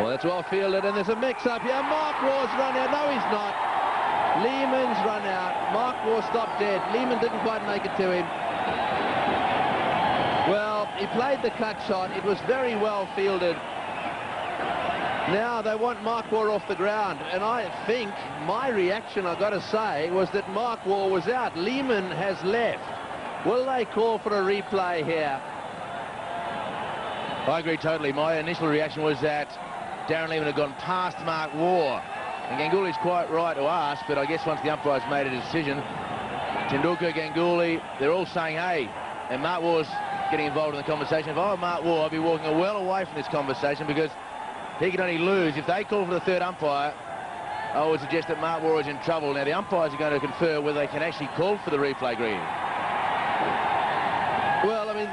Oh, that's well fielded, and there's a mix-up here. Mark Waugh's run out. No, he's not. Lehman's run out. Mark Waugh stopped dead. Lehman didn't quite make it to him. Well, he played the cut shot. It was very well fielded. Now they want Mark Waugh off the ground, and I think my reaction, I've got to say, was that Mark Waugh was out. Lehman has left. Will they call for a replay here? I agree totally. My initial reaction was that Darren Lehman had gone past Mark Waugh. And Ganguly's quite right to ask, but I guess once the umpire's made a decision, Tendulkar, Ganguly, they're all saying, hey, and Mark Waugh's getting involved in the conversation. If I were Mark Waugh, I'd be walking well away from this conversation, because he can only lose. If they call for the third umpire, I would suggest that Mark Waugh is in trouble. Now, the umpires are going to confer whether they can actually call for the replay, Green. Well, I mean,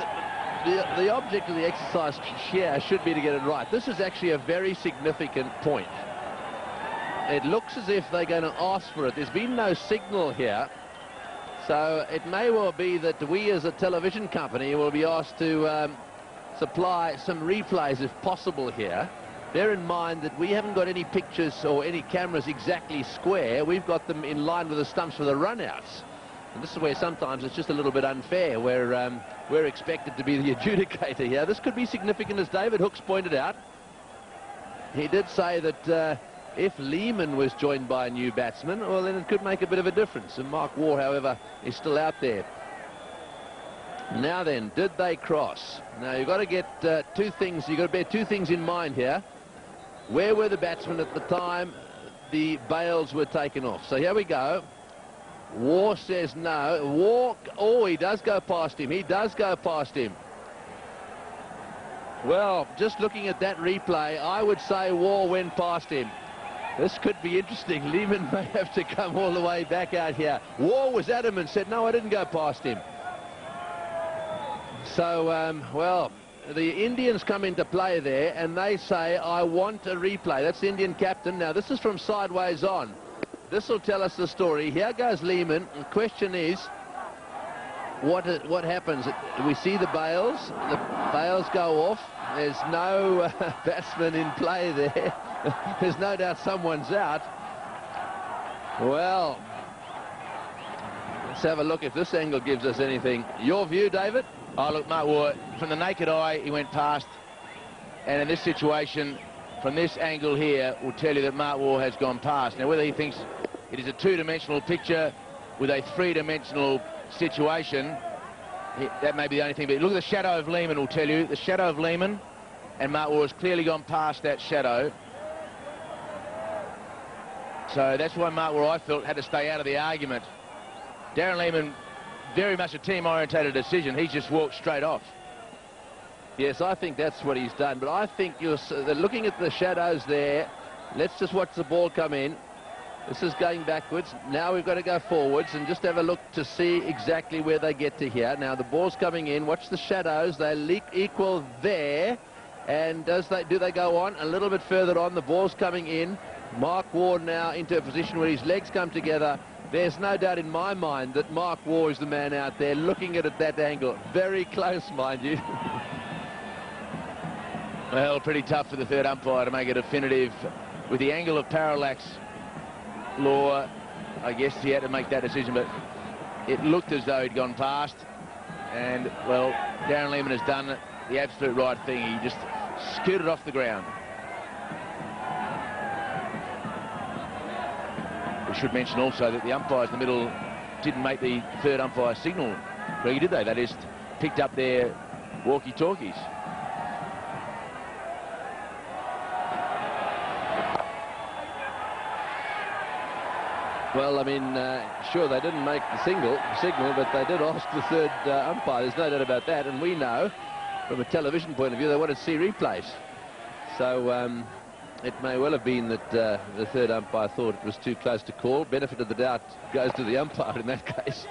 the object of the exercise here should be to get it right. This is actually a very significant point. It looks as if they're going to ask for it. There's been no signal here. So it may well be that we as a television company will be asked to supply some replays if possible here. Bear in mind that we haven't got any pictures or any cameras exactly square. We've got them in line with the stumps for the runouts. And this is where sometimes it's just a little bit unfair, where we're expected to be the adjudicator here. This could be significant, as David Hooks pointed out. He did say that if Lehman was joined by a new batsman, well, then it could make a bit of a difference. And Mark Waugh, however, is still out there. Now then, did they cross? Now, you've got to get two things. You've got to bear two things in mind here. Where were the batsmen at the time the bails were taken off? So here we go. Waugh says no. Waugh, oh, he does go past him. He does go past him. Well, just looking at that replay, I would say Waugh went past him. This could be interesting. Lehman may have to come all the way back out here. Waugh was adamant, said, no, I didn't go past him. So, well, the Indians come into play there, and they say, I want a replay. That's the Indian captain. Now, this is from sideways on. This will tell us the story. Here goes Lehman. The question is, what happens? Do we see the bails? The bails go off. There's no batsman in play there. There's no doubt someone's out. Well, let's have a look if this angle gives us anything. Your view, David? Oh, look, Mark Waugh, from the naked eye, he went past. And in this situation, from this angle here, will tell you that Mark Waugh has gone past. Now, whether he thinks it is a two-dimensional picture with a three-dimensional situation, that may be the only thing. But look at the shadow of Lehman will tell you. The shadow of Lehman, and Mark Waugh has clearly gone past that shadow. So that's why Mark Waugh, I felt, had to stay out of the argument. Darren Lehman, very much a team-orientated decision. He's just walked straight off. Yes, I think that's what he's done. But I think you're looking at the shadows there. Let's just watch the ball come in. This is going backwards. Now we've got to go forwards and just have a look to see exactly where they get to here. Now the ball's coming in. Watch the shadows. They equal there. And do they go on? A little bit further on. The ball's coming in. Mark Waugh now into a position where his legs come together. There's no doubt in my mind that Mark Waugh is the man out there looking at it that angle. Very close, mind you. Well, pretty tough for the third umpire to make a definitive. With the angle of parallax law, I guess he had to make that decision, but it looked as though he'd gone past. And, well, Darren Lehman has done the absolute right thing. He just scooted off the ground. We should mention also that the umpires in the middle didn't make the third umpire signal. Really, did they? They just picked up their walkie-talkies. Well, I mean, sure, they didn't make the signal, but they did ask the third umpire. There's no doubt about that. And we know, from a television point of view, they wanted to see replays. So it may well have been that the third umpire thought it was too close to call. Benefit of the doubt goes to the umpire in that case.